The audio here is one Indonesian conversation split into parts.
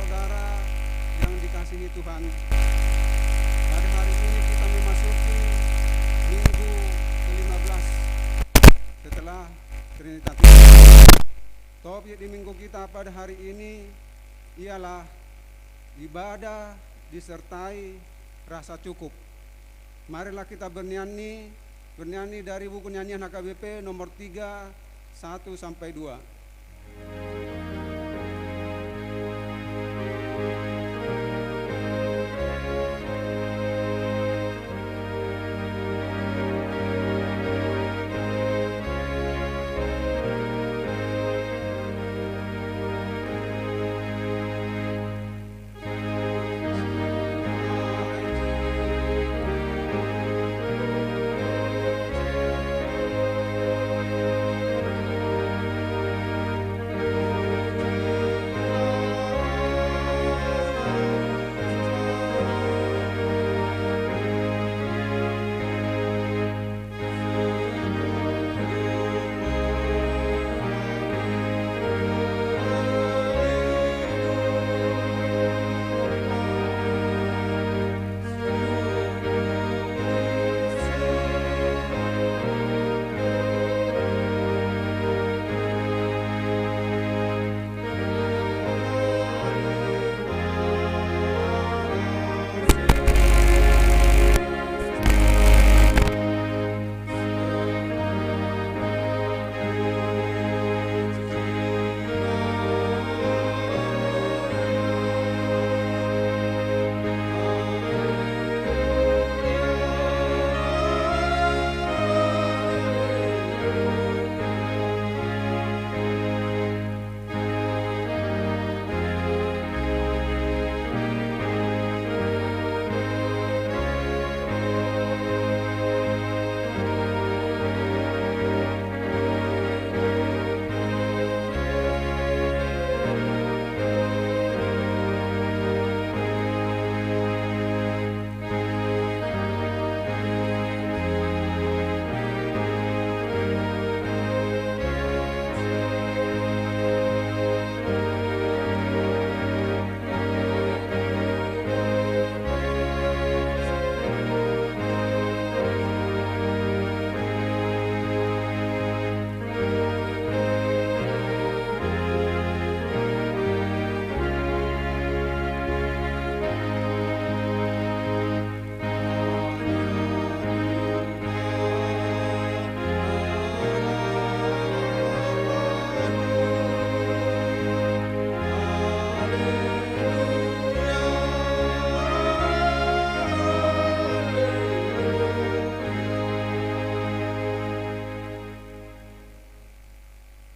saudara yang dikasihi Tuhan, pada hari ini kita memasuki minggu ke-15 setelah Trinitas. Topik di minggu kita pada hari ini ialah ibadah disertai rasa cukup. Marilah kita bernyanyi dari buku nyanyian HKBP nomor 3, 1-2.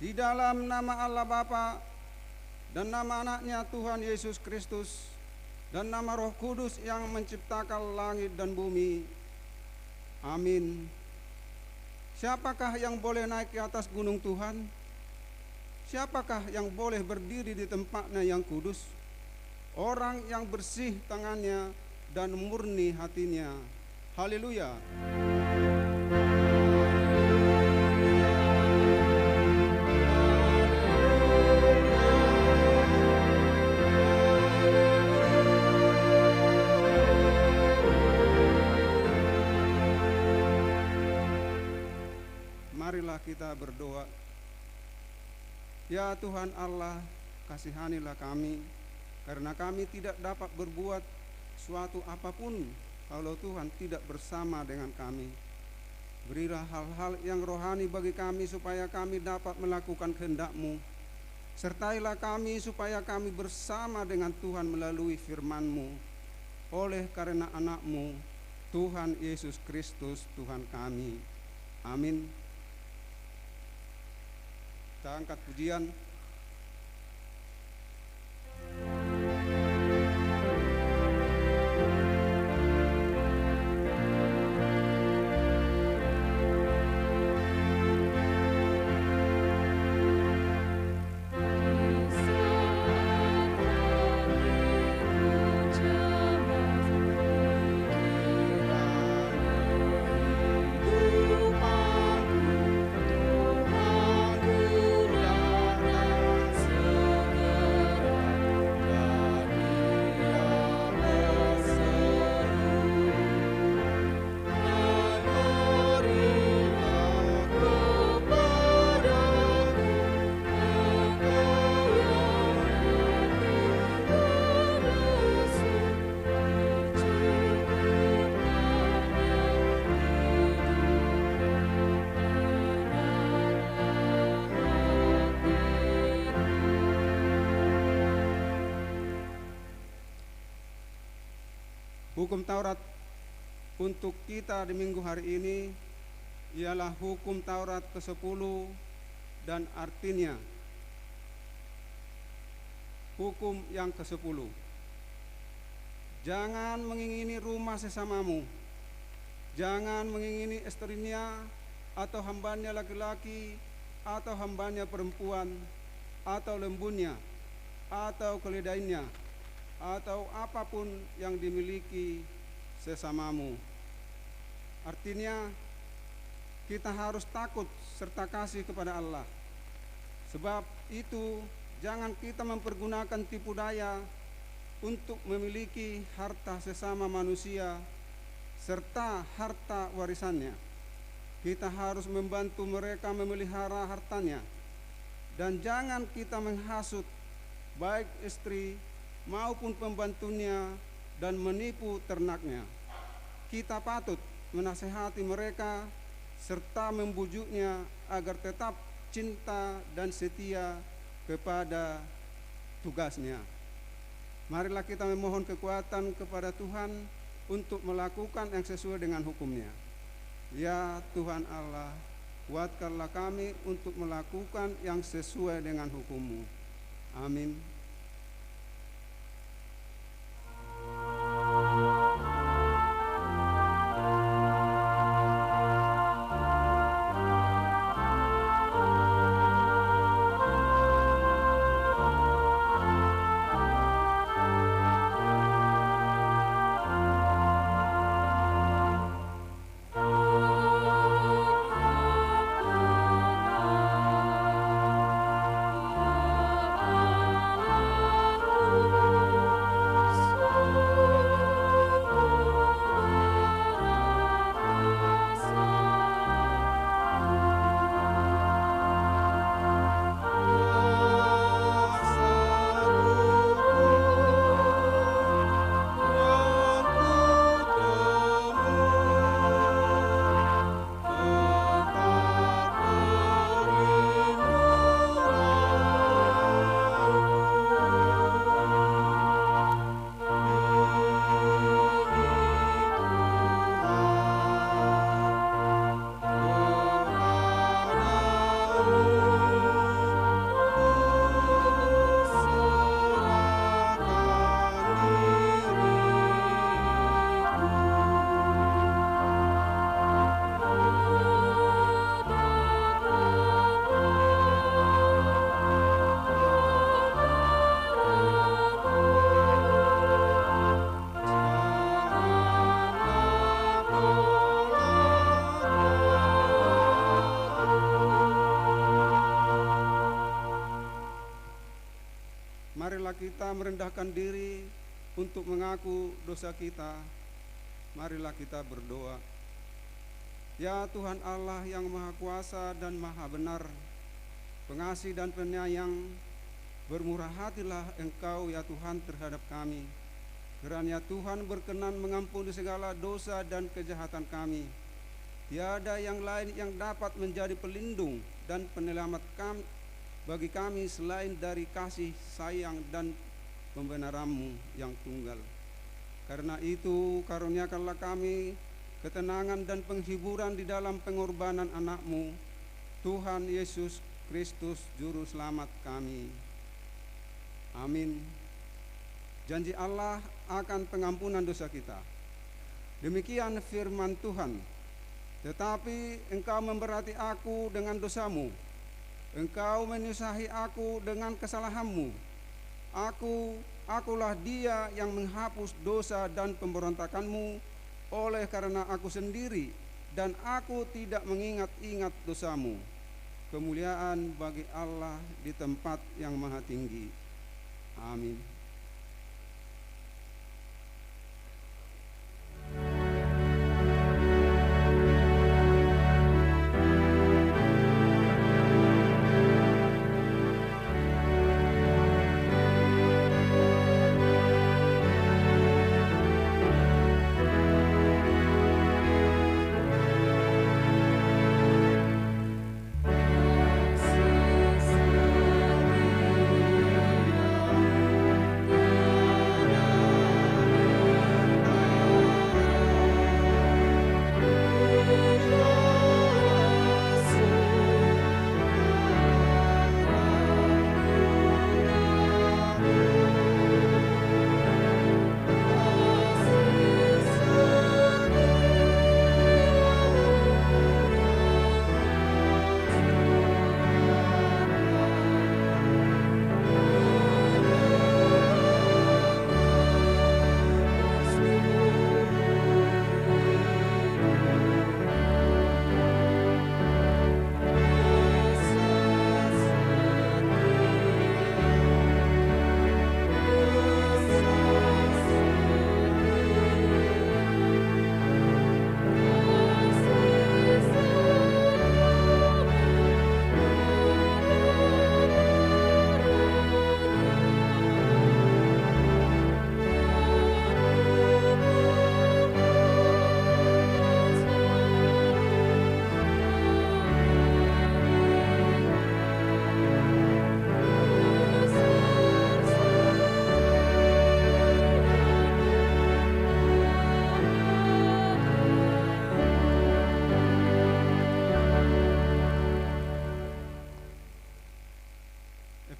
Di dalam nama Allah Bapa dan nama anaknya Tuhan Yesus Kristus dan nama Roh Kudus yang menciptakan langit dan bumi. Amin. Siapakah yang boleh naik ke atas gunung Tuhan? Siapakah yang boleh berdiri di tempatnya yang kudus? Orang yang bersih tangannya dan murni hatinya. Haleluya. Marilah kita berdoa. Ya Tuhan Allah, kasihanilah kami, karena kami tidak dapat berbuat suatu apapun kalau Tuhan tidak bersama dengan kami. Berilah hal-hal yang rohani bagi kami supaya kami dapat melakukan kehendak-Mu. Sertailah kami supaya kami bersama dengan Tuhan melalui firman-Mu. Oleh karena anak-Mu, Tuhan Yesus Kristus Tuhan kami. Amin. Kita angkat pujian. Hukum Taurat untuk kita di minggu hari ini ialah hukum Taurat ke-10 dan artinya hukum yang ke-10. Jangan mengingini rumah sesamamu, jangan mengingini istrinya atau hambanya laki-laki atau hambanya perempuan atau lembunnya atau keledainya atau apapun yang dimiliki sesamamu. Artinya kita harus takut serta kasih kepada Allah. Sebab itu jangan kita mempergunakan tipu daya untuk memiliki harta sesama manusia serta harta warisannya. Kita harus membantu mereka memelihara hartanya. Dan jangan kita menghasut baik istri maupun pembantunya dan menipu ternaknya. Kita patut menasehati mereka serta membujuknya agar tetap cinta dan setia kepada tugasnya. Marilah kita memohon kekuatan kepada Tuhan untuk melakukan yang sesuai dengan hukum-Nya. Ya Tuhan Allah, kuatkanlah kami untuk melakukan yang sesuai dengan hukum-Mu. Amin. Marilah kita merendahkan diri untuk mengaku dosa kita. Marilah kita berdoa. Ya Tuhan Allah yang Maha Kuasa dan Maha Benar, pengasih dan penyayang, bermurah hatilah Engkau ya Tuhan terhadap kami. Kiranya Tuhan berkenan mengampuni segala dosa dan kejahatan kami. Tiada yang lain yang dapat menjadi pelindung dan penyelamat kami bagi kami selain dari kasih sayang dan pembenaran-Mu yang tunggal. Karena itu karuniakanlah kami ketenangan dan penghiburan di dalam pengorbanan anak-Mu, Tuhan Yesus Kristus Juru Selamat kami. Amin. Janji Allah akan pengampunan dosa kita. Demikian firman Tuhan. Tetapi engkau memberati aku dengan dosamu, engkau menyusahi aku dengan kesalahanmu. Akulah Dia yang menghapus dosa dan pemberontakanmu, oleh karena aku sendiri dan aku tidak mengingat-ingat dosamu. Kemuliaan bagi Allah di tempat yang maha tinggi. Amin.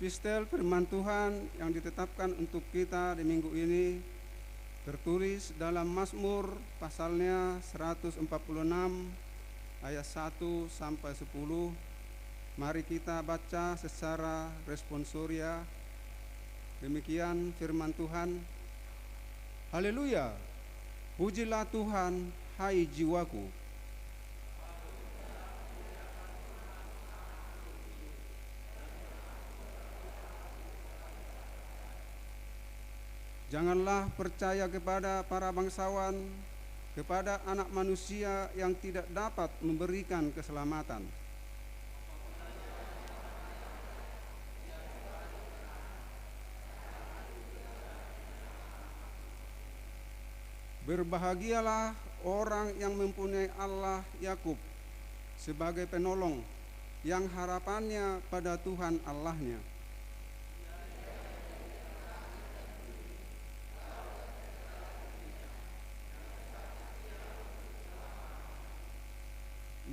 Epistel firman Tuhan yang ditetapkan untuk kita di minggu ini tertulis dalam Mazmur pasalnya 146 ayat 1 sampai 10. Mari kita baca secara responsoria. Demikian firman Tuhan. Haleluya. Pujilah Tuhan, hai jiwaku. Janganlah percaya kepada para bangsawan, kepada anak manusia yang tidak dapat memberikan keselamatan. Berbahagialah orang yang mempunyai Allah Yakub sebagai penolong, yang harapannya pada Tuhan Allahnya.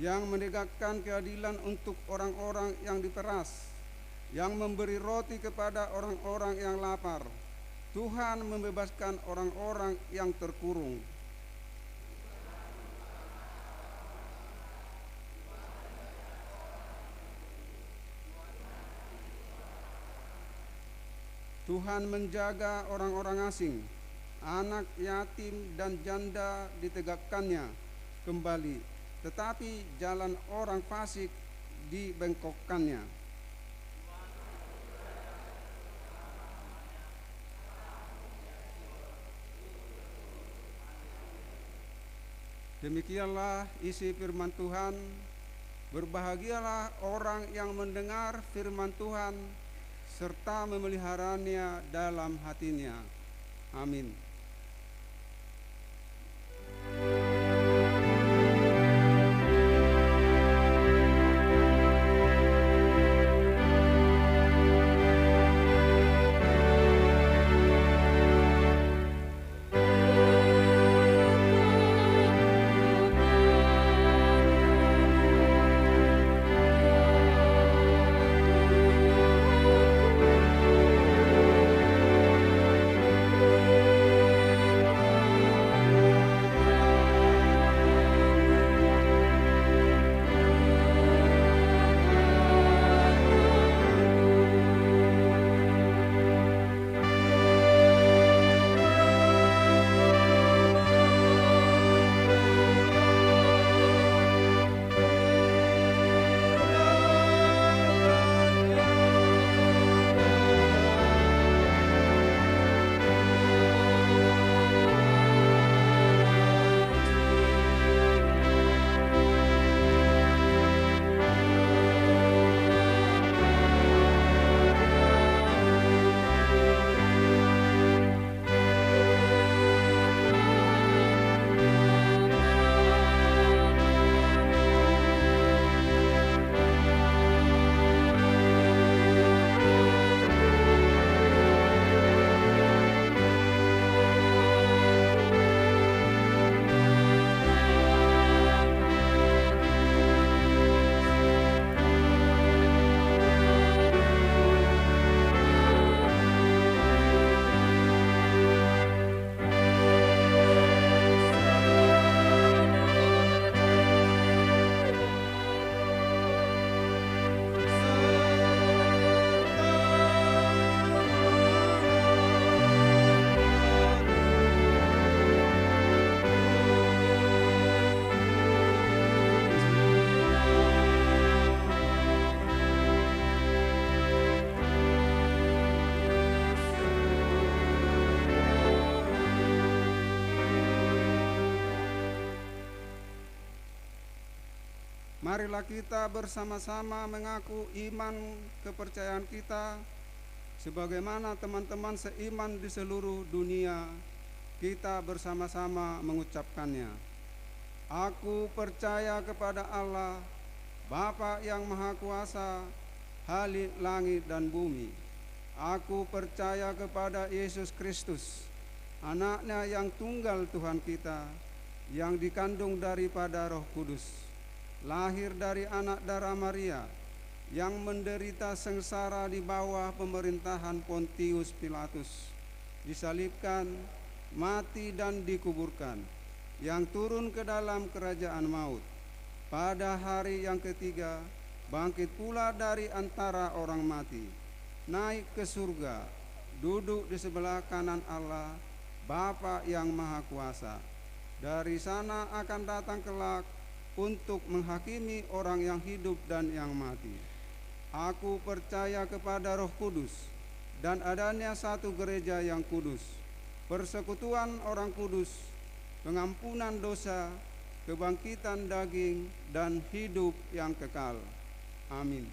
Yang menegakkan keadilan untuk orang-orang yang diperas, yang memberi roti kepada orang-orang yang lapar. Tuhan membebaskan orang-orang yang terkurung. Tuhan menjaga orang-orang asing, anak yatim dan janda ditegakkannya kembali, tetapi jalan orang fasik dibengkokkannya. Demikianlah isi firman Tuhan. Berbahagialah orang yang mendengar firman Tuhan serta memeliharanya dalam hatinya. Amin. Marilah kita bersama-sama mengaku iman kepercayaan kita sebagaimana teman-teman seiman di seluruh dunia. Kita bersama-sama mengucapkannya. Aku percaya kepada Allah, Bapa yang Maha Kuasa, Khalik langit dan bumi. Aku percaya kepada Yesus Kristus, Anaknya yang tunggal Tuhan kita, yang dikandung daripada Roh Kudus, lahir dari anak darah Maria, yang menderita sengsara di bawah pemerintahan Pontius Pilatus, disalibkan, mati dan dikuburkan, yang turun ke dalam kerajaan maut. Pada hari yang ketiga, bangkit pula dari antara orang mati, naik ke surga, duduk di sebelah kanan Allah, Bapa yang Maha Kuasa. Dari sana akan datang kelak untuk menghakimi orang yang hidup dan yang mati. Aku percaya kepada Roh Kudus dan adanya satu gereja yang kudus, persekutuan orang kudus, pengampunan dosa, kebangkitan daging, dan hidup yang kekal. Amin.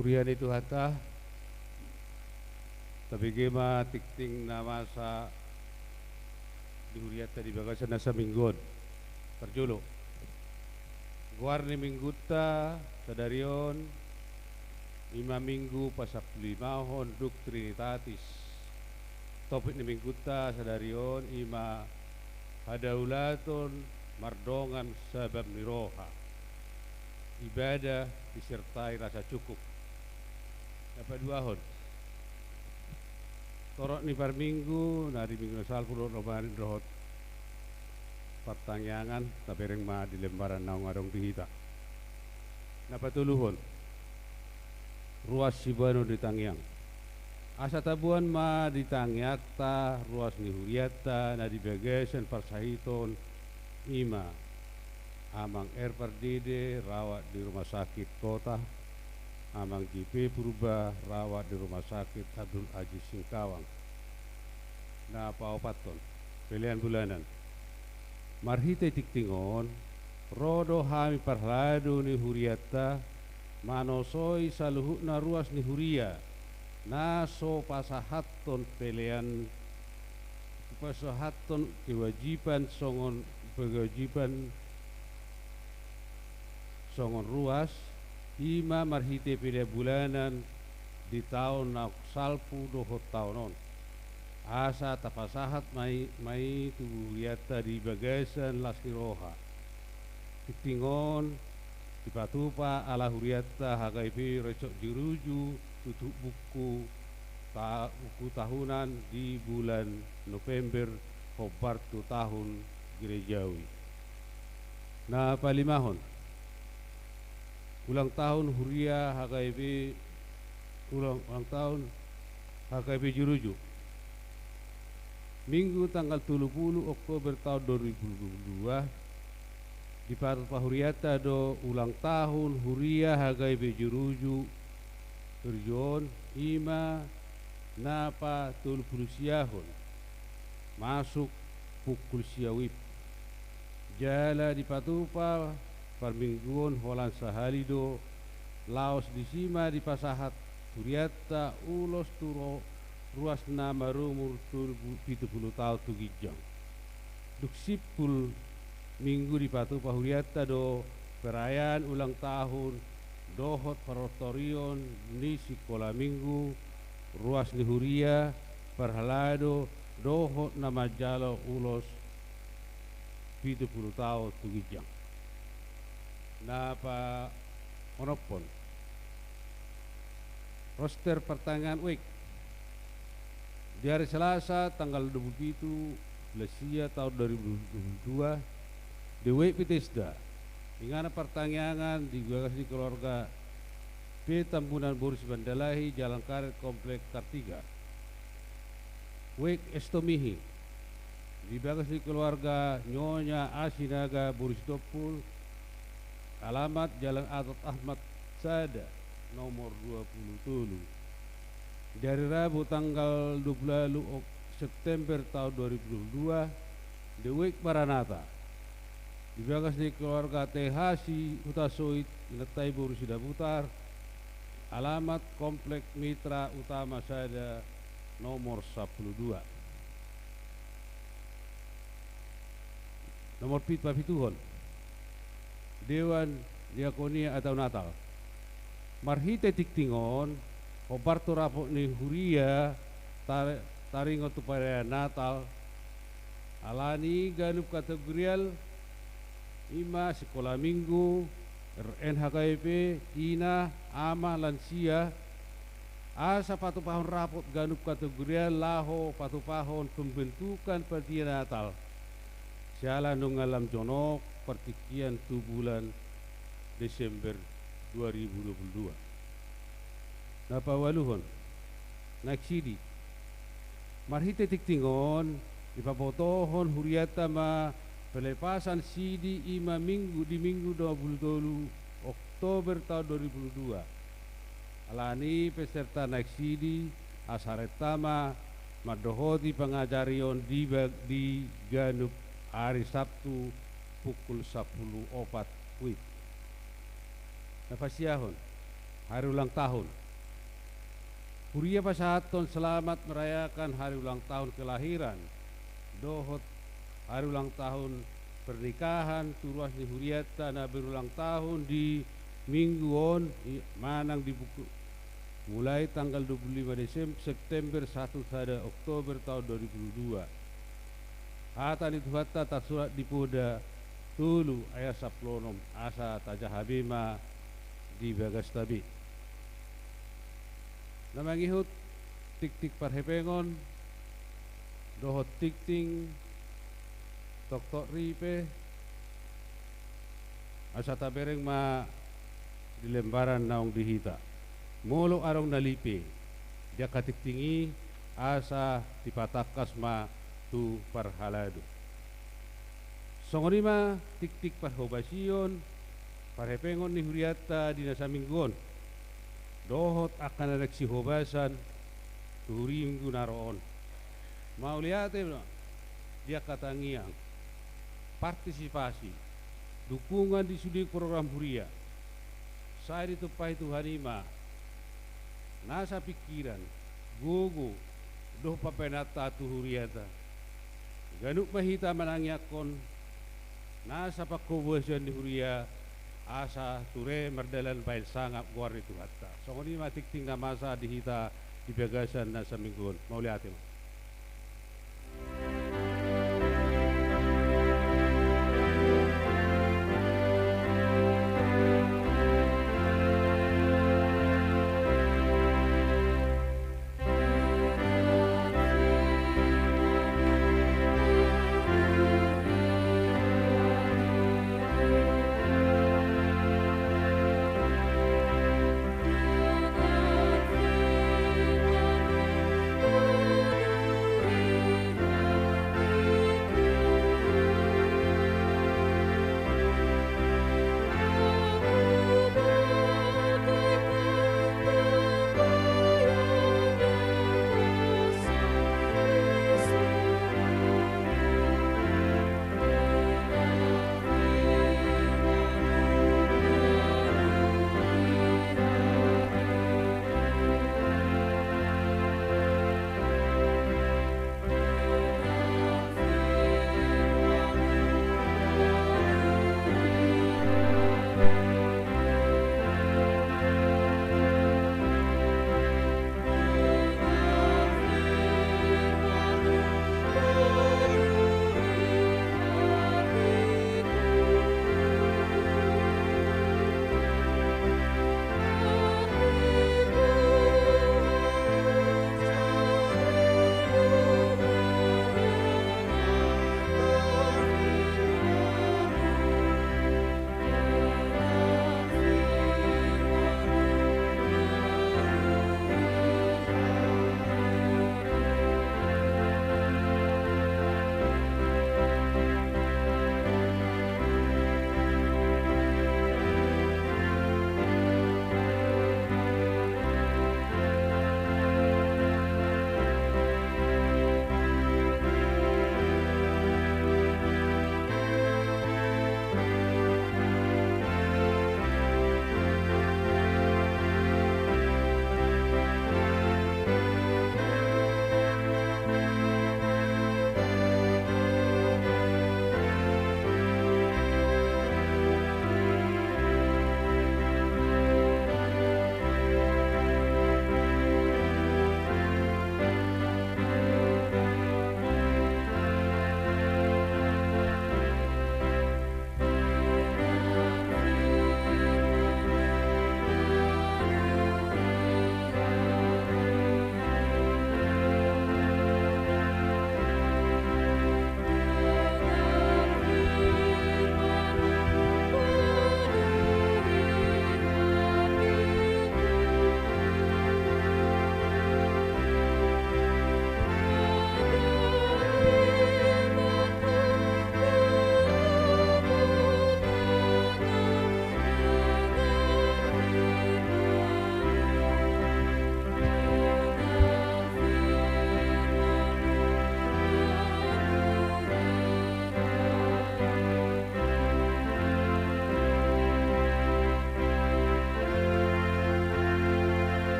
Kurian itu hata tapi gema tikting nama sa dihuriat tadi bagasan nasa minggon terjulu guarni mingguta sadarion 5 minggu pasap 5 duk Trinitatis topik ni mingguta sadarion ima hadaulaton mardongan sabab niroha ibadah disertai rasa cukup. Dapat 2 hon. Torok ni par minggu, nari minggu salpuluh romarin rohot pertanyaan tapi ring ma di lembaran naung adong dihita. Dapat 3 hon. Ruas sibano di tangyang. Asa tabuan ma di tangyata, ruas ni huriata, na di bagasan parsahiton ima. Amang Pardede rawat di rumah sakit kota. Amang JP Purba rawat di rumah sakit Abdul Aziz Singkawang. Na paopaton pilihan bulanan. Marhite tiktingon rodo hami parlado ni huriata manosoi saluhut na ruas ni huria naso pasahaton pilihan pasahaton kewajiban songon ruas ima marhite pilihan bulanan di tahun nak salpu dohot tahunon asa tapasahat mai tuhuriata di bagasan lasiroha titingon dipatupa ala huriata HKIP recok juruju tutup buku tahunan di bulan November Hobartu tahun gerejawi. Nah palimahon ulang tahun huria HKIP ulang tahun HKIP Juruju Minggu tanggal 30 Oktober tahun 2022 di Parpa Huriata do ulang tahun huria HKIP Juruju Terjon ima napa 30 siahon masuk pukul siawip jala di Patupa parmingguon holan sahalido laos disima di pasahat huriata ulos turo ruas nama rumur 70 tahun tugijang duk sipul minggu di Patupa huriata do perayaan ulang tahun dohot parotorion ni sikola minggu ruas ni huria perhalado dohot nama jalo ulos 70 tahun tugijang napa onopon roster pertanyaan week di hari Selasa tanggal 27 Lesia tahun 2022 di week Pitesda ingana pertanyaan di bagasi keluarga P Tambunan Boris Bandalahi Jalan Karet Komplek Kartiga week Estomihi di bagasi keluarga Nyonya Asinaga Boris Dopul alamat Jalan Atot Ahmad Sada nomor 27 dari Rabu tanggal 20 September tahun 2022 di Week Maranatha di bagas di keluarga Tehasi Utasoit Inatai Borusida Putar alamat Komplek Mitra Utama Sada nomor 12 nomor pit papituhon Dewan Diakonia atau Natal. Marhite tiktingon hobarto rapo ni huria taringo tu pada Natal alani ganup kategorial ima sekolah minggu NHKP ina ama lansia asa patu pahon rapot ganup kategorial laho patu pahon pembentukan partai Natal siala nungalam jonok pertikian tu bulan Desember 2022 napa waluhon naksidi marhite tiktingon ipapotohon huriata ma pelepasan sidi ima minggu di minggu 22 Oktober tahun 2022 alani peserta naksidi asaretama madohoti pengajarion di ganup hari Sabtu pukul 10.04 WIB. Nafasiahon hari ulang tahun Huria pasahaton selamat merayakan hari ulang tahun kelahiran dohot hari ulang tahun pernikahan turuas di huriata na berulang tahun di mingguon manang di buku mulai tanggal 25 September 1 pada Oktober tahun 2022 hata itu hatta tak surat di poda tulu ayah saplonom asa tajahabima di bagas tabi namangihut tik-tik parhepengon dohot tik-ting tok-tok ripe asa tabereng ma di lembaran naong dihita molo arong nalipe dia katiktingi asa dipatakas ma tu parhalado songorima tik-tik parhobasion parhepengon ni huriata di nasaminggon dohot akan ada sihobasan turi minggu naroon mau lihat dia katangiang partisipasi dukungan di sudi program huria saya ditupai Tuhan ima nasa pikiran gogo doh papenata tu huriata ganuk mahita manangyakon nasa pakobosan di huria asa ture merdalan bail sangap guar itu hatta songoni matik tinggal masa dihita di bagasan nasa mingguan mau lihat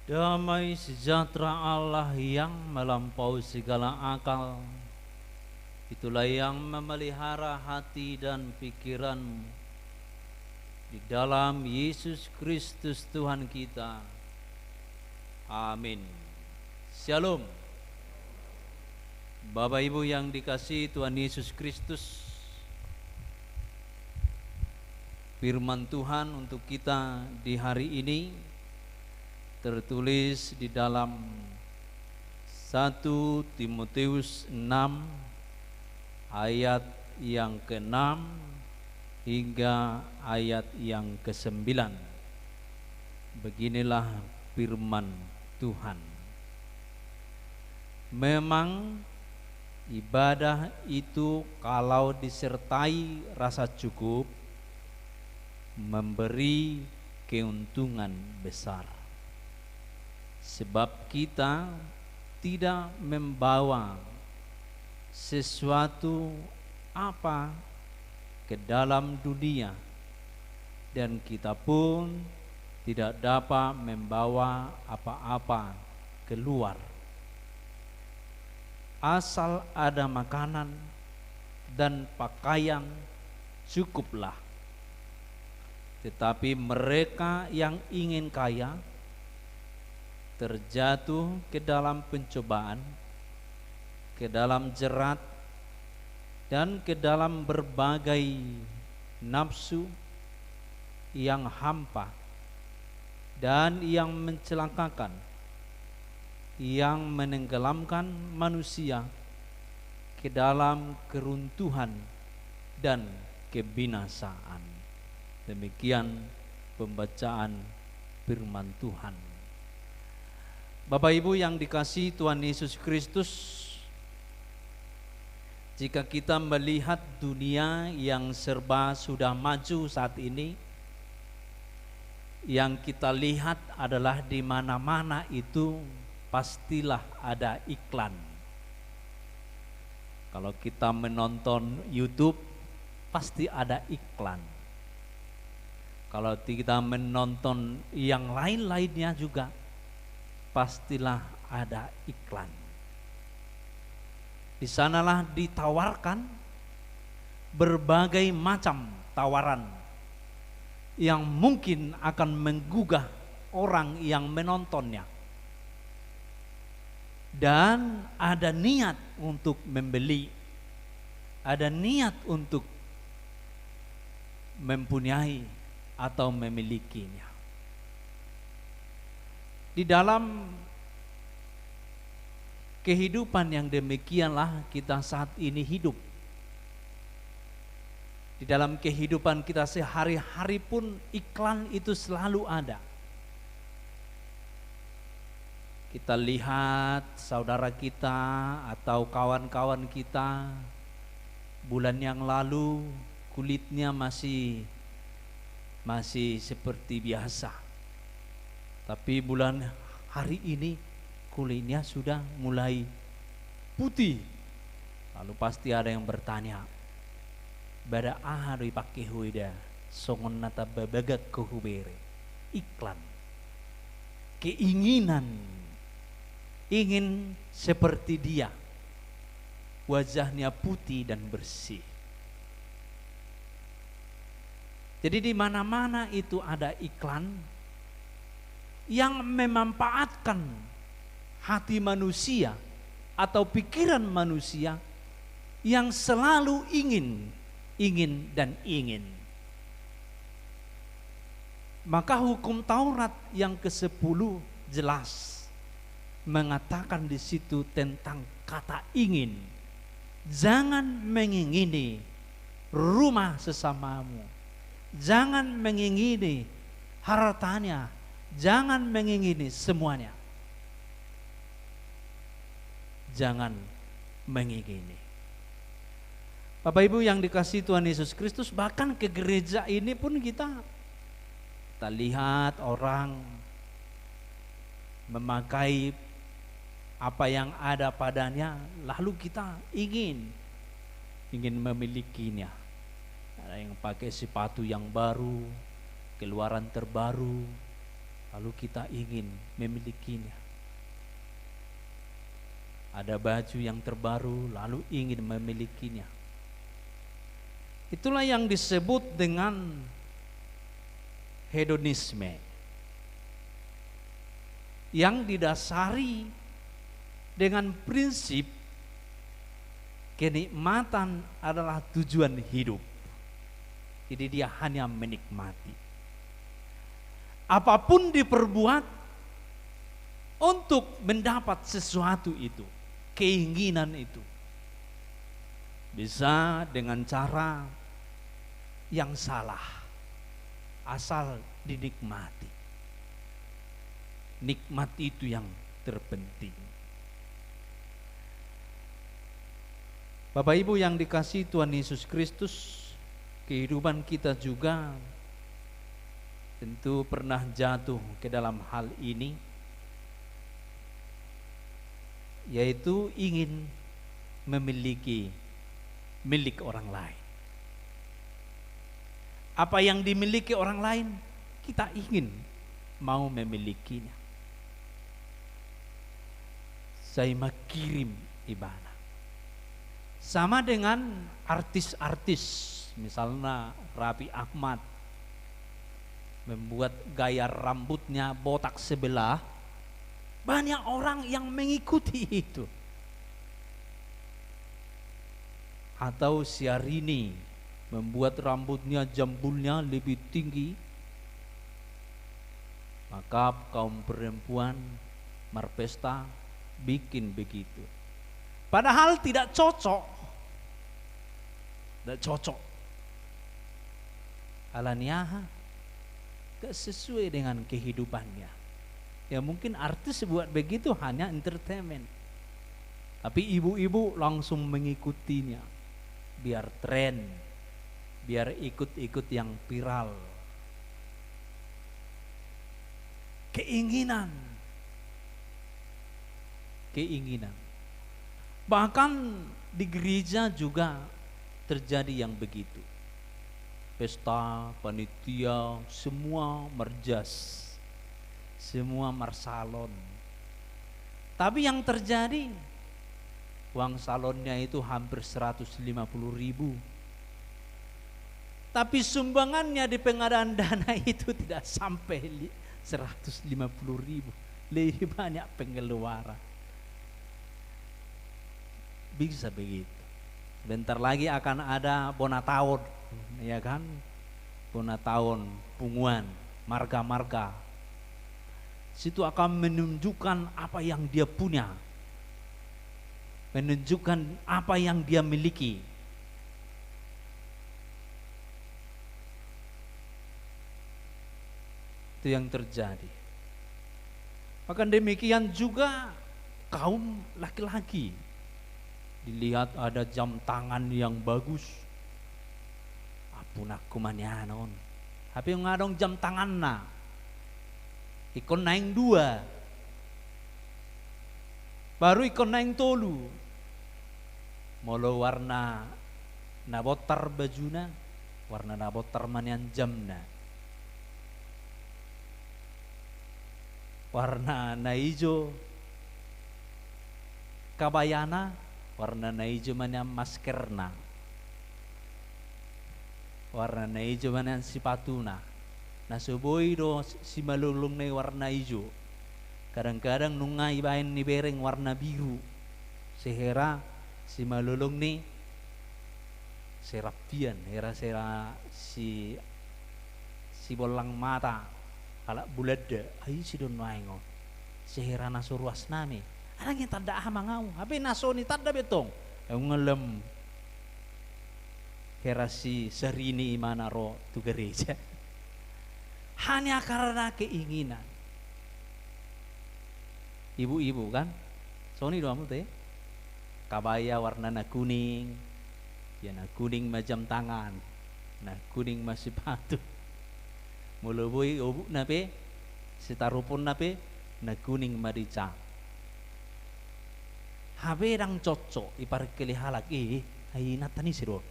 Damai sejahtera Allah yang melampaui segala akal, itulah yang memelihara hati dan pikiranmu di dalam Yesus Kristus Tuhan kita. Amin. Shalom. Bapak Ibu yang dikasihi Tuhan Yesus Kristus, firman Tuhan untuk kita di hari ini tertulis di dalam 1 Timotius 6 ayat yang ke-6 hingga ayat yang ke-9. Beginilah firman Tuhan. Memang ibadah itu kalau disertai rasa cukup memberi keuntungan besar. Sebab kita tidak membawa sesuatu apa ke dalam dunia, dan kita pun tidak dapat membawa apa-apa keluar. Asal ada makanan dan pakaian cukuplah. Tetapi mereka yang ingin kaya terjatuh ke dalam pencobaan, ke dalam jerat, dan ke dalam berbagai nafsu yang hampa dan yang mencelakakan, yang menenggelamkan manusia ke dalam keruntuhan dan kebinasaan. Demikian pembacaan firman Tuhan. Bapak Ibu yang dikasihi Tuhan Yesus Kristus, jika kita melihat dunia yang serba sudah maju saat ini, yang kita lihat adalah di mana-mana itu pastilah ada iklan. Kalau kita menonton YouTube, pasti ada iklan. Kalau kita menonton yang lain-lainnya juga, pastilah ada iklan. Di sanalah ditawarkan berbagai macam tawaran yang mungkin akan menggugah orang yang menontonnya, dan ada niat untuk membeli, ada niat untuk mempunyai atau memilikinya. Di dalam kehidupan yang demikianlah kita saat ini hidup. Di dalam kehidupan kita sehari-hari pun iklan itu selalu ada. Kita lihat saudara kita atau kawan-kawan kita bulan yang lalu kulitnya masih seperti biasa. Tapi bulan hari ini kulitnya sudah mulai putih. Lalu pasti ada yang bertanya, bada ahari pakai huida songon nata babagak kohubere. Iklan, keinginan, ingin seperti dia, wajahnya putih dan bersih. Jadi di mana-mana itu ada iklan yang memanfaatkan hati manusia atau pikiran manusia yang selalu ingin dan ingin. Maka hukum Taurat yang ke-10 jelas mengatakan di situ tentang kata ingin. Jangan mengingini rumah sesamamu, jangan mengingini hartanya, jangan mengingini semuanya. Jangan mengingini. Bapak Ibu yang dikasihi Tuhan Yesus Kristus, bahkan ke gereja ini pun kita lihat orang memakai apa yang ada padanya, lalu kita ingin memilikinya. Ada yang pakai sepatu yang baru, keluaran terbaru, lalu kita ingin memilikinya. Ada baju yang terbaru, lalu ingin memilikinya. Itulah yang disebut dengan hedonisme, yang didasari dengan prinsip kenikmatan adalah tujuan hidup. Jadi dia hanya menikmati. Apapun diperbuat untuk mendapat sesuatu itu, keinginan itu. Bisa dengan cara yang salah, asal dinikmati. Nikmat itu yang terpenting. Bapak Ibu yang dikasihi Tuhan Yesus Kristus, kehidupan kita juga tentu pernah jatuh ke dalam hal ini, yaitu ingin memiliki milik orang lain. Apa yang dimiliki orang lain, kita ingin mau memilikinya. Saya mau kirim ibadah. Sama dengan artis-artis, misalnya Raffi Ahmad membuat gaya rambutnya botak sebelah, banyak orang yang mengikuti itu. Atau Syahrini membuat rambutnya jambulnya lebih tinggi, maka kaum perempuan Marpesta bikin begitu. Padahal tidak cocok. Tidak cocok. Alaniah gak sesuai dengan kehidupannya. Ya mungkin artis buat begitu hanya entertainment. Tapi ibu-ibu langsung mengikutinya. Biar tren, biar ikut-ikut yang viral. Keinginan. Bahkan di gereja juga terjadi yang begitu. Pesta, panitia, semua merjas, semua marsalon. Tapi yang terjadi, uang salonnya itu hampir 150.000. Tapi sumbangannya di pengadaan dana itu tidak sampai 150.000. Lebih banyak pengeluaran. Bisa begitu. Bentar lagi akan ada Bonataun, ya kan? Bonataun, punguan, marga-marga. Situ akan menunjukkan apa yang dia punya, menunjukkan apa yang dia miliki. Itu yang terjadi. Bahkan demikian juga kaum laki-laki. Dilihat ada jam tangan yang bagus. Apun aku manyanon. Tapi ngadong jam tangan na. Ikon naing 2. Baru ikon naing 3. Molo warna nabotar bajuna, warna nabotar manyan jamna. Warna na ijo kabayana, warna na hijau man yang maskerna, warna na hijau man yang sipatuna. Nasuboy do si malulung na warna hijau. Kadang-kadang nung nga ibahin ni bereng warna biru. Sehera si malulung ni serapian, hera si bolang mata, kalak bulada, ay si don waingo. Sehera nasuruas nami. Anang yang tanda hamangau, tapi naso ni tanda betong. Yang ngelem herasi serini imana ro tu gereja. Hanya karena keinginan. Ibu-ibu kan, Sony doang tuh ya. Kabaya warna na kuning, ya na kuning macam tangan, na kuning masih sepatu. Mulubui ubuk nape, sitarupun nape, na kuning marica. Habe dang cocok iparik kelihalak ay natani siro.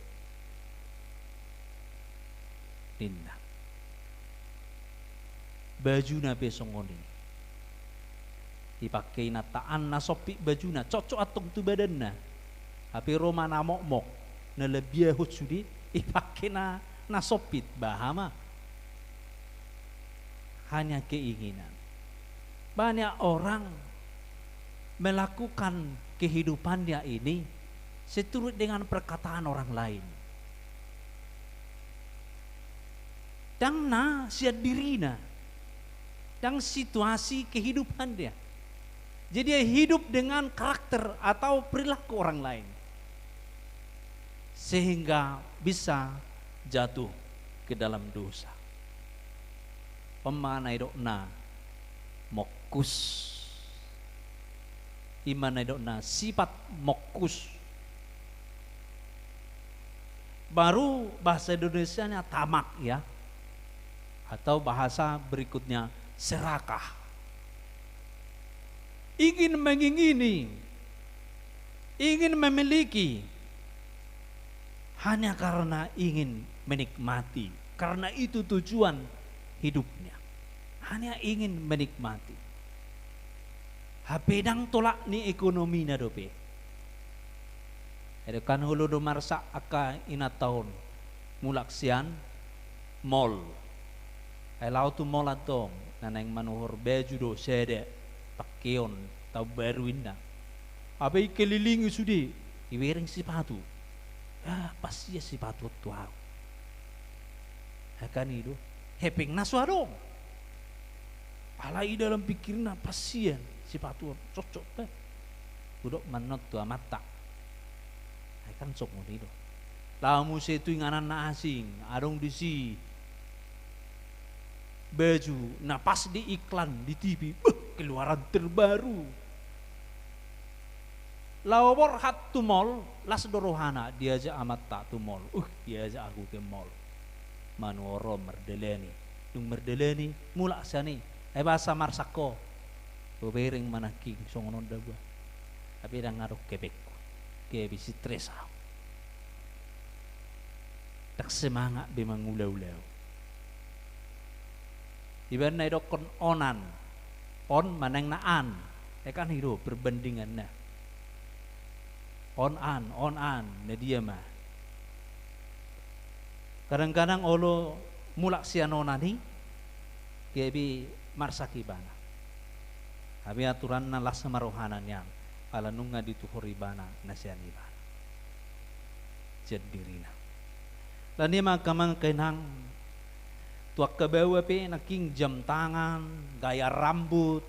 Ninda. bajuna besongoni. Dipakai nataan na sopi bajuna, cocok atong tu badanna. Tapi Roma na mok na lebih hut sudi, dipakai na sopit bahama. Hanya keinginan. Banyak orang melakukan kehidupannya ini seturut dengan perkataan orang lain. Dan siat dirina, dan situasi kehidupan dia. Jadi dia hidup dengan karakter atau perilaku orang lain, sehingga bisa jatuh ke dalam dosa. Pemanai dokna mokus, imanai dokna sifat mokus. Baru bahasa Indonesianya tamak ya. Atau bahasa berikutnya serakah. Ingin mengingini, ingin memiliki, hanya karena ingin menikmati. Karena itu tujuan hidupnya. Hanya ingin menikmati. Hapedang tolak ni ekonomi na dope. Ada kan hulu do marsa aka ina tahun mulaksian mall. Elaw tu molatong nanang manuhur baju do sede pakeon tau baruin na. Abai kelilingi sudi iwering sepatu. Pasti ya sepatu tua. Akan itu heping naswadong. Palai dalam pikirna pasien sepatu cocok teh. Budok manot tua mata. Akan sok itu. Lamu setu nganan na asing adong di si baju, nah pas di iklan di TV, keluaran terbaru. Lawor hat tu mall, las dorohana diajak amat tak tu mall. Diajak aku ke mall. Manuoro merdeleni, dung merdeleni mulak sani. Bahasa marsako, bebering manaking songonon daga. Tapi dah ngaruh kebekku, kebisi stresa. Tak semangat bemang ulau-ulau. Ibarat na kon onan, on maneng naan, kan hidup perbandingan na. On an, na dia mah. Kadang-kadang olo mulak sian onani, kebi marsaki bana. Abi aturan na lasa marohanan yang, ala nunga dituhuri bana nasian ibana. Jadirina. Lani makamang kenang. Tuak ke bawah pe naking jam tangan, gaya rambut.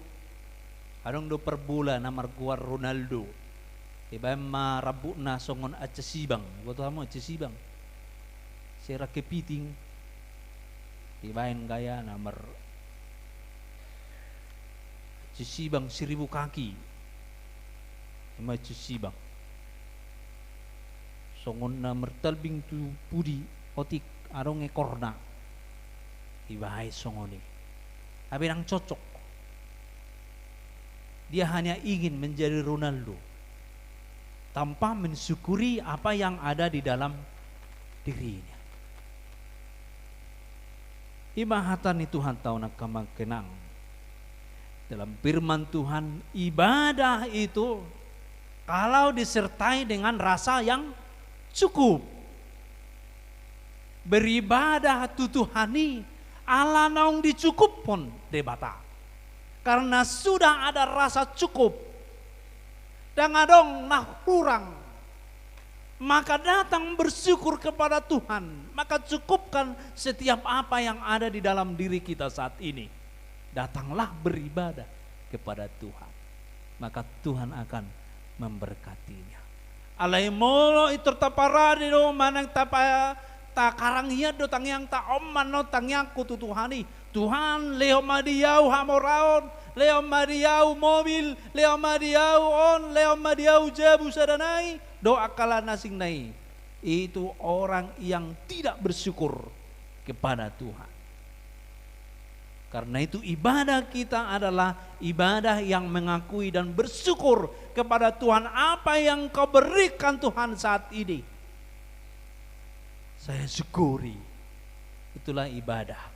Adong do per bulan namar guar Ronaldo. Iba ma rambut na songon aja sibang. Gua tu amo aja sibang. Sera kepiting. Ibain gaya namar aja sibang 1000 kaki. Ima aja sibang. Songon namar talbing tu pudi otik adong ekorna. Ibahai songoni. Tapi yang cocok. Dia hanya ingin menjadi Ronaldo tanpa mensyukuri apa yang ada di dalam dirinya. Ibahatan itu Tuhan tahu nak kamang kenang. Dalam firman Tuhan, ibadah itu kalau disertai dengan rasa yang cukup. Beribadah tutuhani ala naung dicukup pun debata. Karena sudah ada rasa cukup. Dan adong nah kurang. Maka datang bersyukur kepada Tuhan. Maka cukupkan setiap apa yang ada di dalam diri kita saat ini. Datanglah beribadah kepada Tuhan. Maka Tuhan akan memberkatinya. Alai molo itu taparadi do manang tapaya ta karang hiat do tangyang ta omman no tangyang kutu Tuhani. Tuhan leo madiau hamoraon, leo madiau mobil, leo madiau on, leo madiau jabu sadanai, doa kala nasing nai. Itu orang yang tidak bersyukur kepada Tuhan. Karena itu ibadah kita adalah ibadah yang mengakui dan bersyukur kepada Tuhan apa yang kau berikan Tuhan saat ini. Saya syukuri. Itulah ibadah.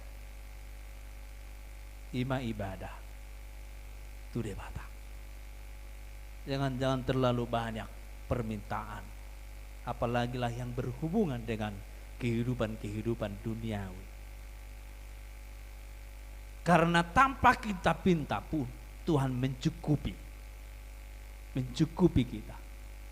ima ibadah tu de batang. Jangan terlalu banyak permintaan, apalagi lah yang berhubungan dengan kehidupan duniawi. Karena tanpa kita pinta pun Tuhan mencukupi kita.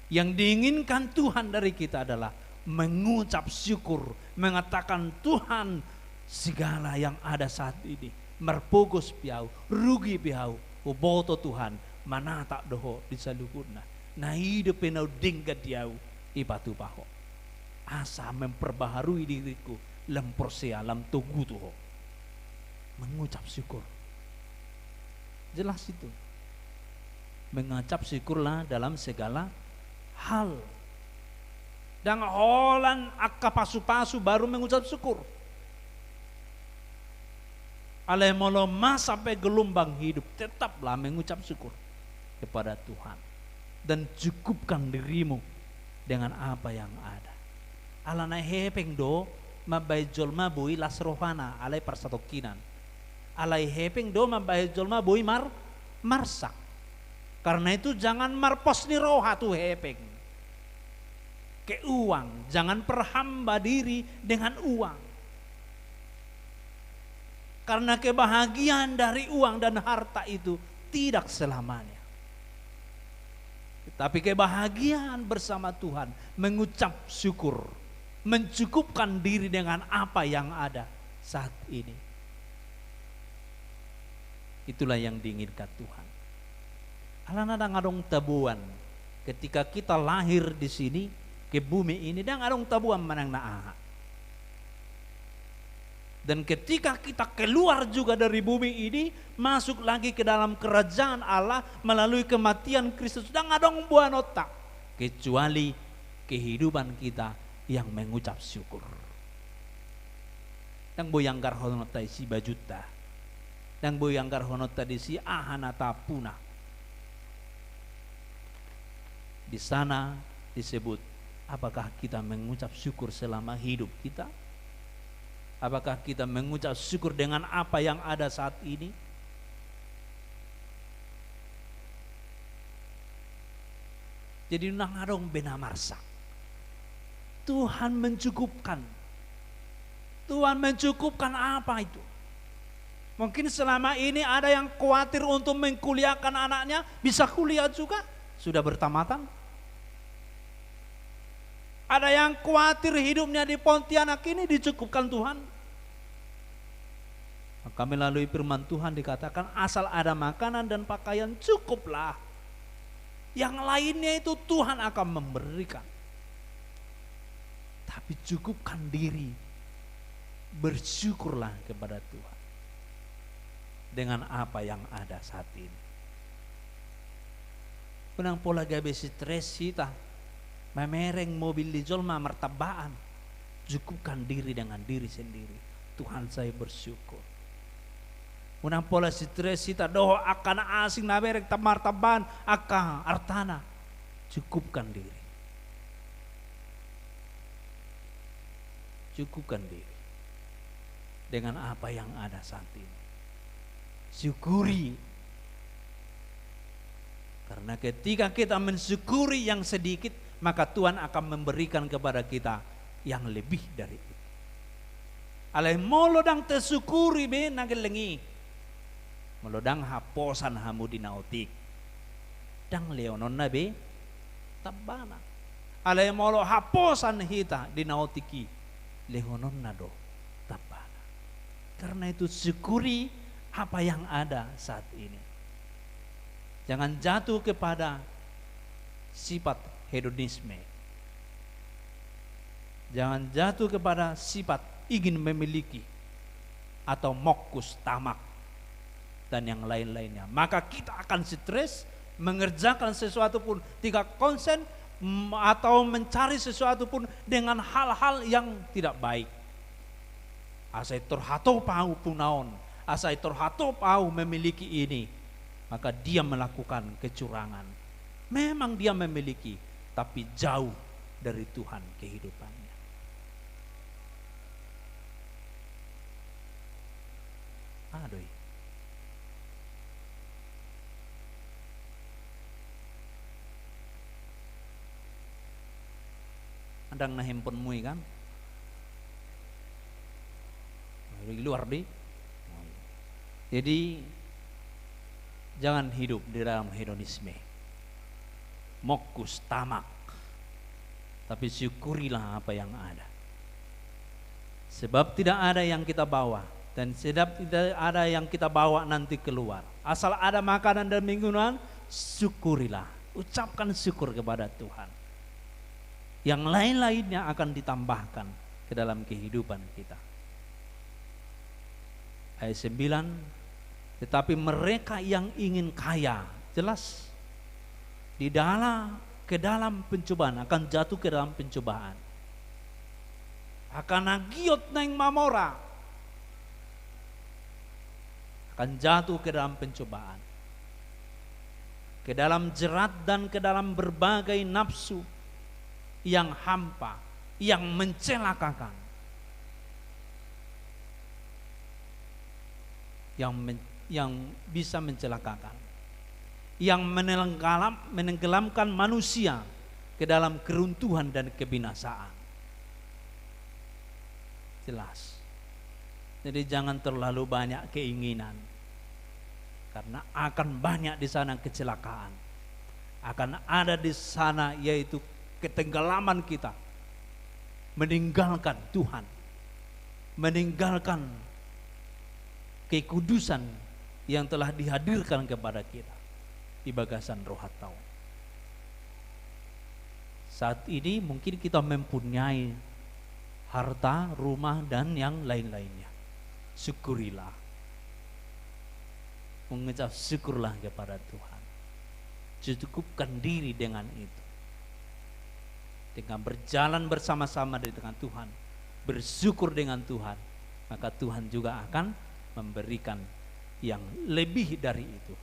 Yang diinginkan Tuhan dari kita adalah mengucap syukur, mengatakan Tuhan, segala yang ada saat ini merpogos piau, rugi piau, uboto Tuhan, manata doho di saluhurna. Na hidup penau dingga diau ipatu paho. Asa memperbaharui diriku lemporsea lam tugu tuho. Mengucap syukur. Jelas itu. Mengucap syukurlah dalam segala hal. Dan holan akka pasu-pasu baru mengucap syukur. Alai moloma sampai gelombang hidup tetaplah mengucap syukur kepada Tuhan. Dan cukupkan dirimu dengan apa yang ada. Alana hepeng do mabai jolma bui las rohana alai persatokinan. Alai hepeng do mabai jolma bui marsak. Karena itu jangan marpos ni roha tu hepeng. Ke uang, jangan perhamba diri dengan uang. Karena kebahagiaan dari uang dan harta itu tidak selamanya. Tapi kebahagiaan bersama Tuhan, mengucap syukur, mencukupkan diri dengan apa yang ada saat ini. Itulah yang diinginkan Tuhan. Alana ngadong tabuan ketika kita lahir di sini ke bumi ini, dan ngadong tabuan manang naaha. Dan ketika kita keluar juga dari bumi ini, masuk lagi ke dalam kerajaan Allah melalui kematian Kristus, dan ngadong buah otak, kecuali kehidupan kita yang mengucap syukur. Dan boyanggar honota isi bajuta, dan boyanggar honota isi ahanata puna. Di sana disebut, apakah kita mengucap syukur selama hidup kita? Apakah kita mengucap syukur dengan apa yang ada saat ini? Jadi nangadong benamarsa. Tuhan mencukupkan. Tuhan mencukupkan apa itu? Mungkin selama ini ada yang khawatir untuk mengkuliahkan anaknya, bisa kuliah juga, sudah bertamatan. Ada yang khawatir hidupnya di Pontianak ini, dicukupkan Tuhan. Maka melalui firman Tuhan dikatakan, asal ada makanan dan pakaian cukuplah. Yang lainnya itu Tuhan akan memberikan. Tapi cukupkan diri, bersyukurlah kepada Tuhan dengan apa yang ada saat ini. Penang pola gabe stres kita, memereng mobil di jolma martabaan, cukupkan diri dengan diri sendiri. Tuhan, saya bersyukur. Unang pola stres kita doh akan asing naberek martabaan aka artana, cukupkan diri. Cukupkan diri dengan apa yang ada saat ini. Syukuri. Karena ketika kita mensyukuri yang sedikit, maka Tuhan akan memberikan kepada kita yang lebih dari itu. Alai molodang tersyukuri be nagelengi. Molodang haposan hamu dinautik. Dang leonon na be tabana. Alai molo haposan hita dinautiki. Leonon na do tabana. Karena itu syukuri apa yang ada saat ini. Jangan jatuh kepada sifat hedonisme. Jangan jatuh kepada sifat ingin memiliki atau mokus tamak dan yang lain-lainnya. Maka kita akan stres, mengerjakan sesuatu pun tidak konsen, atau mencari sesuatu pun dengan hal-hal yang tidak baik. Asai terhato pau punaon, asai terhato pau memiliki ini, maka dia melakukan kecurangan. Memang dia memiliki, tapi jauh dari Tuhan kehidupannya. Aduh, adang na handphone mo kan. Di luar deh. Jadi jangan hidup di dalam hedonisme, mokus tamak, tapi syukurilah apa yang ada. Sebab tidak ada yang kita bawa, dan sebab tidak ada yang kita bawa nanti keluar. Asal ada makanan dan minuman, syukurilah, ucapkan syukur kepada Tuhan. Yang lain-lainnya akan ditambahkan ke dalam kehidupan kita. Ayat 9, tetapi mereka yang ingin kaya, jelas ke dalam pencobaan, akan jatuh ke dalam pencobaan. Akan nagiot neng mamora, akan jatuh ke dalam pencobaan, ke dalam jerat dan ke dalam berbagai nafsu yang hampa, yang mencelakakan, yang bisa mencelakakan, yang menenggelamkan manusia ke dalam keruntuhan dan kebinasaan. Jelas. Jadi jangan terlalu banyak keinginan, karena akan banyak di sana kecelakaan. Akan ada di sana yaitu ketenggelaman kita, meninggalkan Tuhan, meninggalkan kekudusan yang telah dihadirkan kepada kita di bagasan roh atau. Saat ini mungkin kita mempunyai harta, rumah, dan yang lain-lainnya. Syukurilah, mengucap syukurlah kepada Tuhan. Cukupkan diri dengan itu, dengan berjalan bersama-sama dengan Tuhan, bersyukur dengan Tuhan, maka Tuhan juga akan memberikan yang lebih dari itu.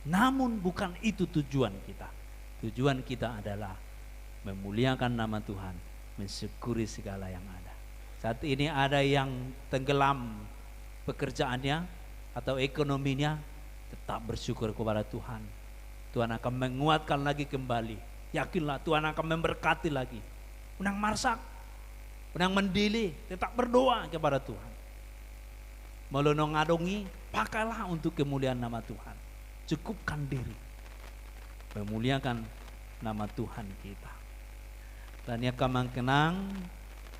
Namun bukan itu tujuan kita. Tujuan kita adalah memuliakan nama Tuhan, mensyukuri segala yang ada. Saat ini ada yang tenggelam pekerjaannya atau ekonominya, tetap bersyukur kepada Tuhan. Tuhan akan menguatkan lagi kembali. Yakinlah Tuhan akan memberkati lagi. Unang marsak, unang mendili, tetap berdoa kepada Tuhan. Melonong adongi, pakailah untuk kemuliaan nama Tuhan. Cukupkan diri, memuliakan nama Tuhan kita. Dan ya kamang kenang,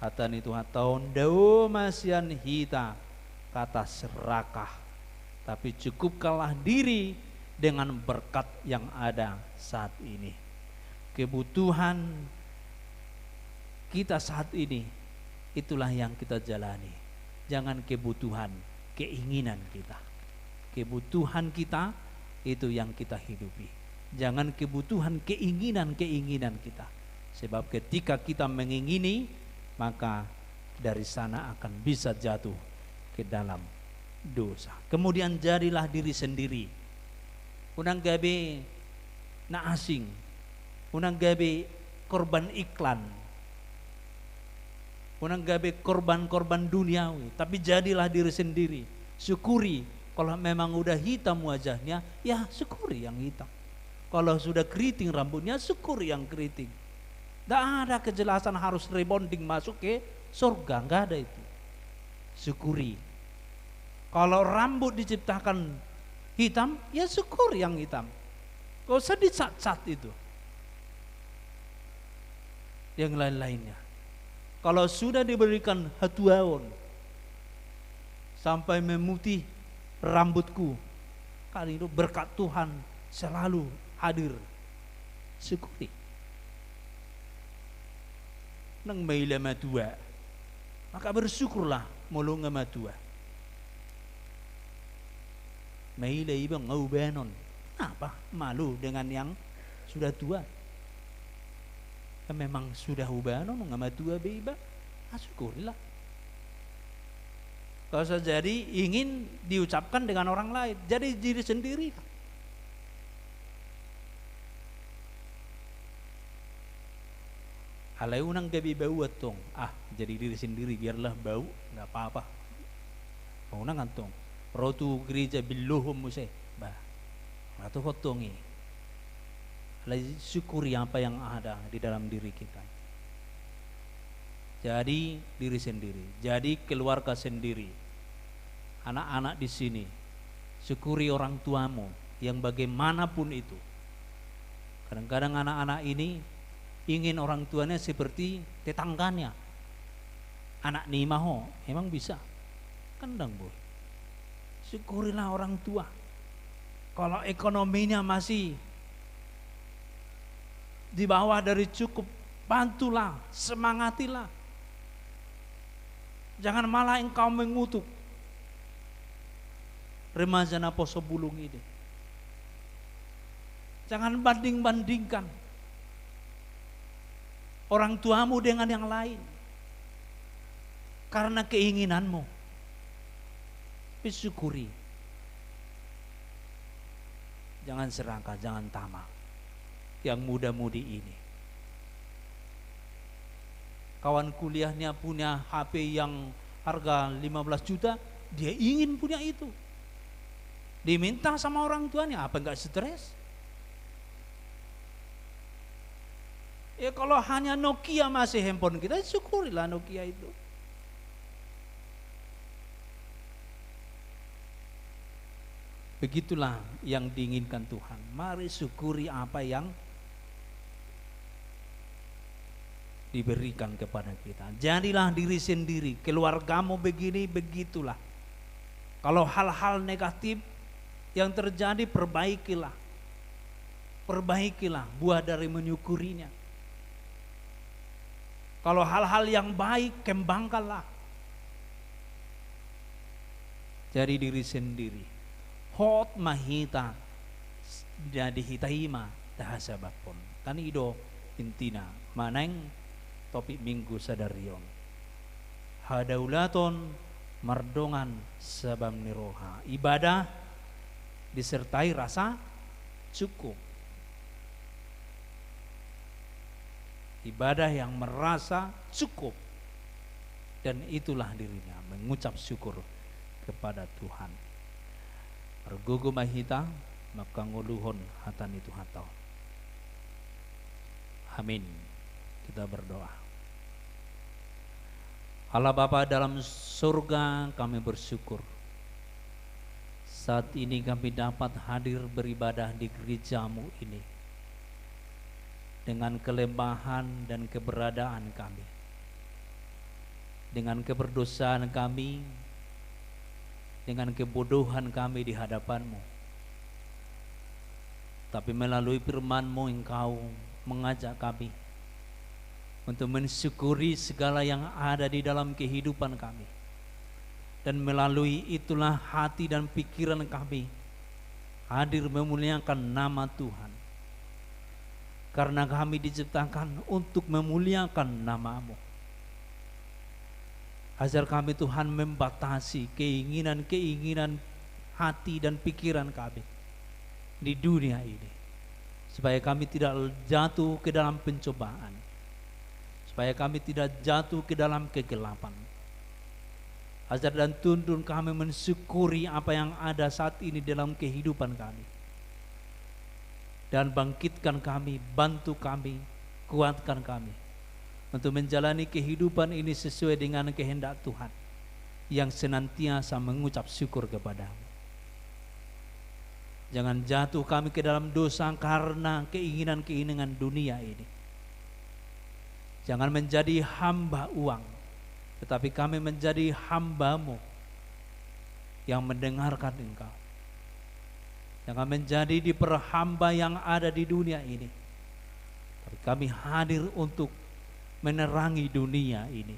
hatan itu hataun dao masian hita, kata serakah. Tapi cukupkanlah diri dengan berkat yang ada saat ini. Kebutuhan kita saat ini, itulah yang kita jalani. Jangan kebutuhan, keinginan kita. Kebutuhan kita itu yang kita hidupi. Jangan kebutuhan, keinginan kita. Sebab ketika kita mengingini, maka dari sana akan bisa jatuh ke dalam dosa. Kemudian jadilah diri sendiri. Unang gabi na asing, unang gabi korban iklan, unang gabi korban duniawi. Tapi jadilah diri sendiri. Syukuri. Kalau memang udah hitam wajahnya, ya syukuri yang hitam. Kalau sudah keriting rambutnya, syukuri yang keriting. Tidak ada kejelasan harus rebonding masuk ke surga, nggak ada itu. Syukuri. Kalau rambut diciptakan hitam, ya syukur yang hitam. Gak usah dicat-cat itu. Yang lain-lainnya. Kalau sudah diberikan hatuaon sampai memutih rambutku, kali itu berkat Tuhan selalu hadir. Syukuri. Nang may lamatua, maka bersyukurlah mulung ngamatua. May ibang ngaubanon. Apa? Malu dengan yang sudah tua. Memang sudah ubanon ngamatua beiba, syukurilah. Kalau jadi ingin diucapkan dengan orang lain, jadi diri sendiri. Alai unang gabi bau atong, jadi diri sendiri biarlah bau, nggak apa-apa. Unang antong, rotu gereja biluhum musai, atau hotongi. Alai syukuri apa yang ada di dalam diri kita. Jadi diri sendiri, jadi keluarga sendiri. Anak-anak di sini, syukuri orang tuamu yang bagaimanapun itu. Kadang-kadang anak-anak ini ingin orang tuanya seperti tetangganya. Anak ni maho, emang bisa? Kandang boy. Syukurilah orang tua. Kalau ekonominya masih di bawah dari cukup, bantulah, semangatilah. Jangan malah engkau mengutuk remaja na Poso Bulung ini. Jangan banding-bandingkan orang tuamu dengan yang lain karena keinginanmu. Bersyukuri. Jangan serakah, jangan tamak. Yang muda-mudi ini, kawan kuliahnya punya HP yang harga 15 juta, dia ingin punya itu. Diminta sama orang tuanya, apa enggak stres? Ya kalau hanya Nokia masih handphone kita, syukurilah Nokia itu. Begitulah yang diinginkan Tuhan. Mari syukuri apa yang diberikan kepada kita. Jadilah diri sendiri, keluargamu begini, begitulah. Kalau hal-hal negatif yang terjadi, perbaikilah. Perbaikilah buah dari menyukurinya. Kalau hal-hal yang baik, kembangkanlah. Jadi diri sendiri. Hot mahita jadi hitaima tahasabapon. Tanido intina maneng topik minggu sadarion. Hadaulaton mardongan sabam niroha. Ibadah disertai rasa cukup. Ibadah yang merasa cukup. Dan itulah dirinya mengucap syukur kepada Tuhan. Argogo mahita maka nguluhon hatan itu hatau. Amin. Kita berdoa. Allah Bapa dalam surga, kami bersyukur saat ini kami dapat hadir beribadah di gerejamu ini dengan kelemahan dan keberadaan kami, dengan keberdosaan kami, dengan kebodohan kami di hadapan-Mu. Tapi melalui firman-Mu Engkau mengajak kami untuk mensyukuri segala yang ada di dalam kehidupan kami. Dan melalui itulah hati dan pikiran kami hadir memuliakan nama Tuhan. Karena kami diciptakan untuk memuliakan nama-Mu. Ajar kami Tuhan membatasi keinginan-keinginan hati dan pikiran kami di dunia ini. Supaya kami tidak jatuh ke dalam pencobaan. Supaya kami tidak jatuh ke dalam kegelapan. Ajar dan tuntun kami mensyukuri apa yang ada saat ini dalam kehidupan kami. Dan bangkitkan kami, bantu kami, kuatkan kami untuk menjalani kehidupan ini sesuai dengan kehendak Tuhan yang senantiasa mengucap syukur kepada-Mu. Jangan jatuh kami ke dalam dosa karena keinginan-keinginan dunia ini. Jangan menjadi hamba uang, tetapi kami menjadi hamba-Mu yang mendengarkan Engkau. Jangan menjadi diperhamba yang ada di dunia ini, tapi kami hadir untuk menerangi dunia ini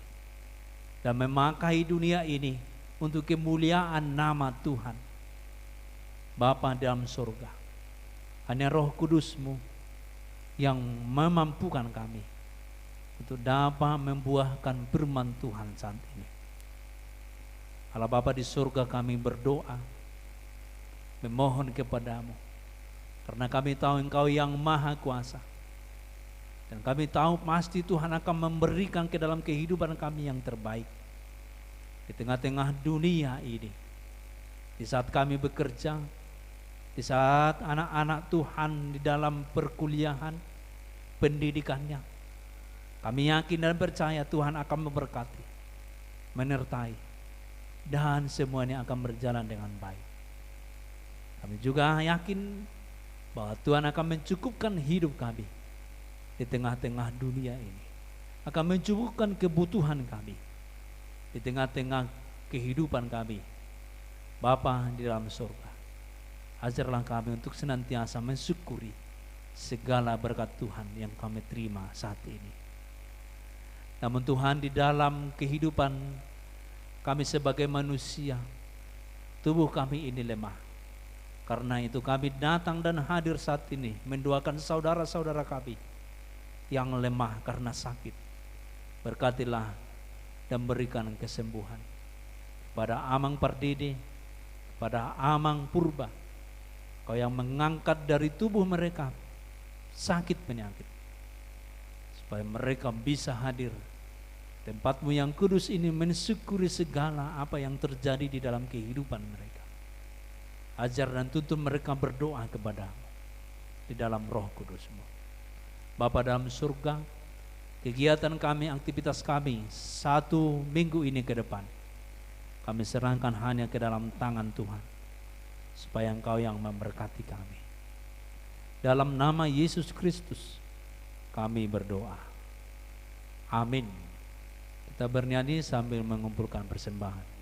dan memakai dunia ini untuk kemuliaan nama Tuhan Bapa dalam surga. Hanya Roh Kudus-Mu yang memampukan kami untuk dapat membuahkan firman Tuhan saat ini. Allah Bapa di surga, kami berdoa memohon kepada-Mu karena kami tahu Engkau yang maha kuasa. Dan kami tahu pasti Tuhan akan memberikan ke dalam kehidupan kami yang terbaik. Di tengah-tengah dunia ini. Di saat kami bekerja. Di saat anak-anak Tuhan di dalam perkuliahan. Pendidikannya. Kami yakin dan percaya Tuhan akan memberkati, menyertai, dan semuanya akan berjalan dengan baik. Kami juga yakin bahwa Tuhan akan mencukupkan hidup kami di tengah-tengah dunia ini, akan mencukupkan kebutuhan kami di tengah-tengah kehidupan kami. Bapa di dalam surga, ajarlah kami untuk senantiasa mensyukuri segala berkat Tuhan yang kami terima saat ini. Namun Tuhan, di dalam kehidupan kami sebagai manusia, tubuh kami ini lemah. Karena itu kami datang dan hadir saat ini mendoakan saudara-saudara kami yang lemah karena sakit. Berkatilah dan berikan kesembuhan kepada Amang Pardede, kepada Amang Purba, Kau yang mengangkat dari tubuh mereka sakit penyakit, supaya mereka bisa hadir Tempat-Mu yang kudus ini mensyukuri segala apa yang terjadi di dalam kehidupan mereka. Ajar dan tuntun mereka berdoa kepada-Mu di dalam Roh Kudus-Mu. Bapa dalam surga, kegiatan kami, aktivitas kami 1 minggu ini ke depan, kami serahkan hanya ke dalam tangan Tuhan, supaya Engkau yang memberkati kami. Dalam nama Yesus Kristus kami berdoa. Amin. Kita bernyanyi sambil mengumpulkan persembahan.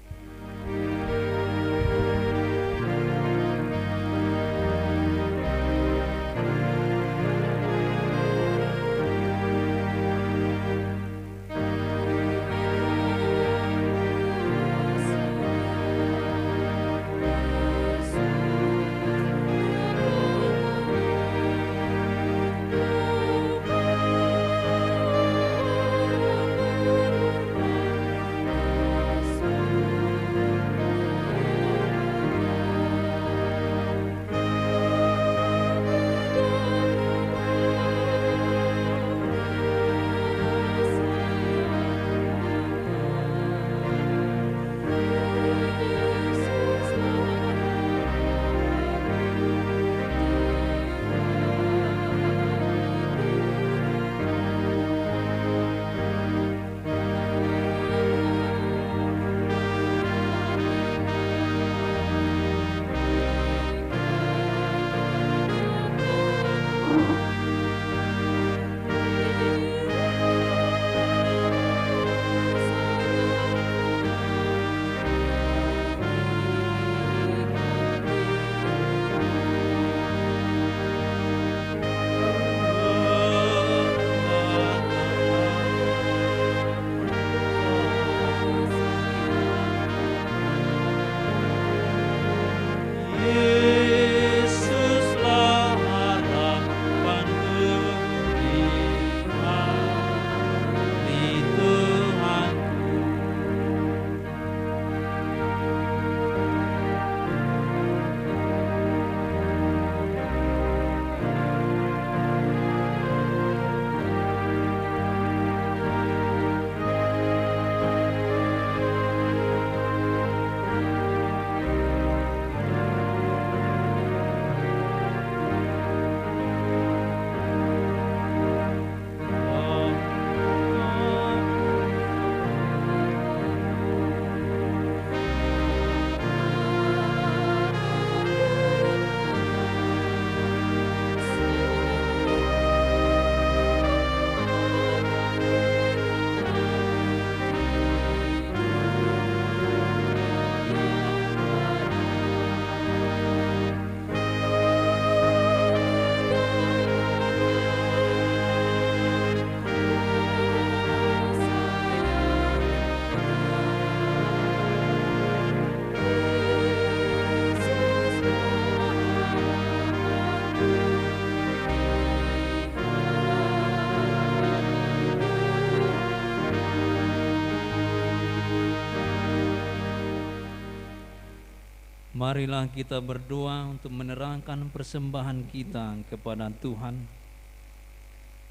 Marilah kita berdoa untuk menerangkan persembahan kita kepada Tuhan.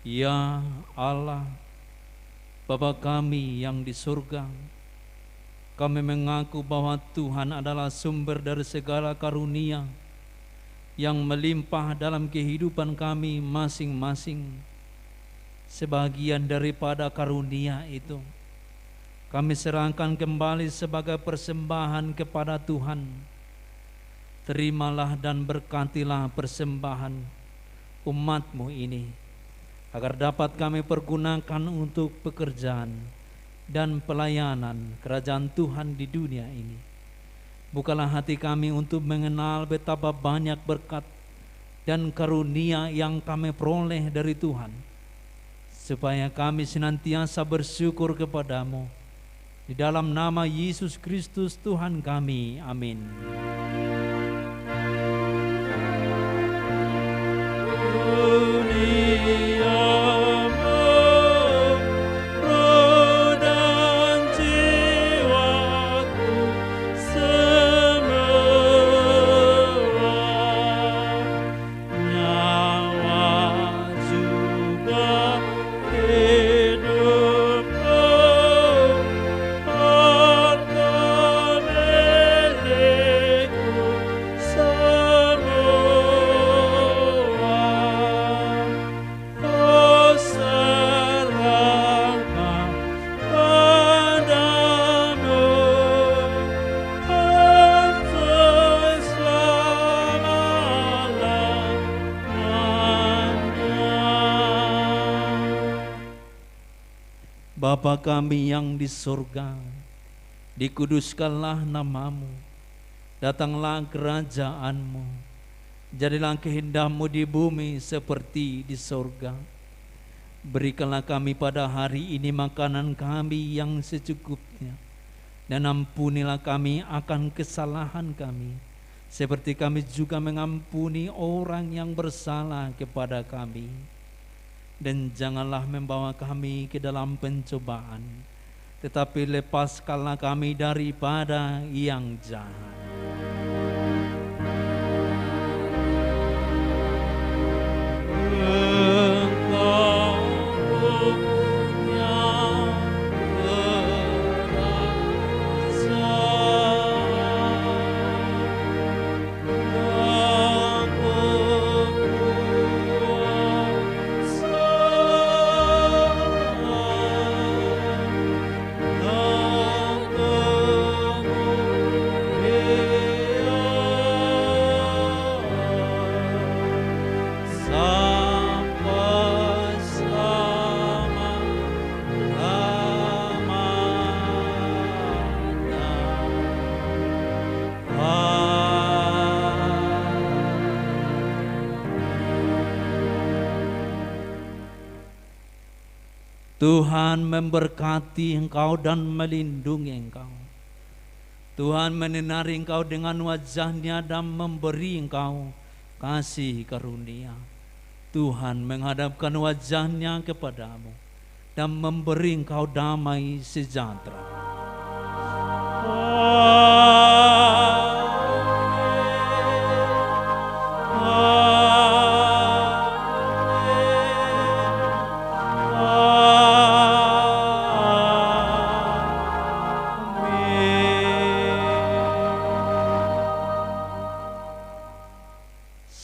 Ya Allah, Bapa kami yang di surga, kami mengaku bahwa Tuhan adalah sumber dari segala karunia yang melimpah dalam kehidupan kami masing-masing. sebagian daripada karunia itu kami serahkan kembali sebagai persembahan kepada Tuhan. Terimalah dan berkatilah persembahan umat-Mu ini, agar dapat kami pergunakan untuk pekerjaan dan pelayanan kerajaan Tuhan di dunia ini. Bukalah hati kami untuk mengenal betapa banyak berkat dan karunia yang kami peroleh dari Tuhan, supaya kami senantiasa bersyukur kepadamu. Di dalam nama Yesus Kristus Tuhan kami, amin. Bapa kami yang di surga, dikuduskanlah nama-Mu, datanglah kerajaan-Mu, jadilah kehendak-Mu di bumi seperti di surga. Berikanlah kami pada hari ini makanan kami yang secukupnya, dan ampunilah kami akan kesalahan kami, seperti kami juga mengampuni orang yang bersalah kepada kami. Dan janganlah membawa kami ke dalam pencobaan, tetapi lepaskanlah kami daripada yang jahat. Tuhan memberkati engkau dan melindungi engkau. Tuhan menyinari engkau dengan wajah-Nya dan memberi engkau kasih karunia. Tuhan menghadapkan wajah-Nya kepadamu dan memberi engkau damai sejahtera.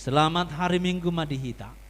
Selamat hari Minggu Madihita.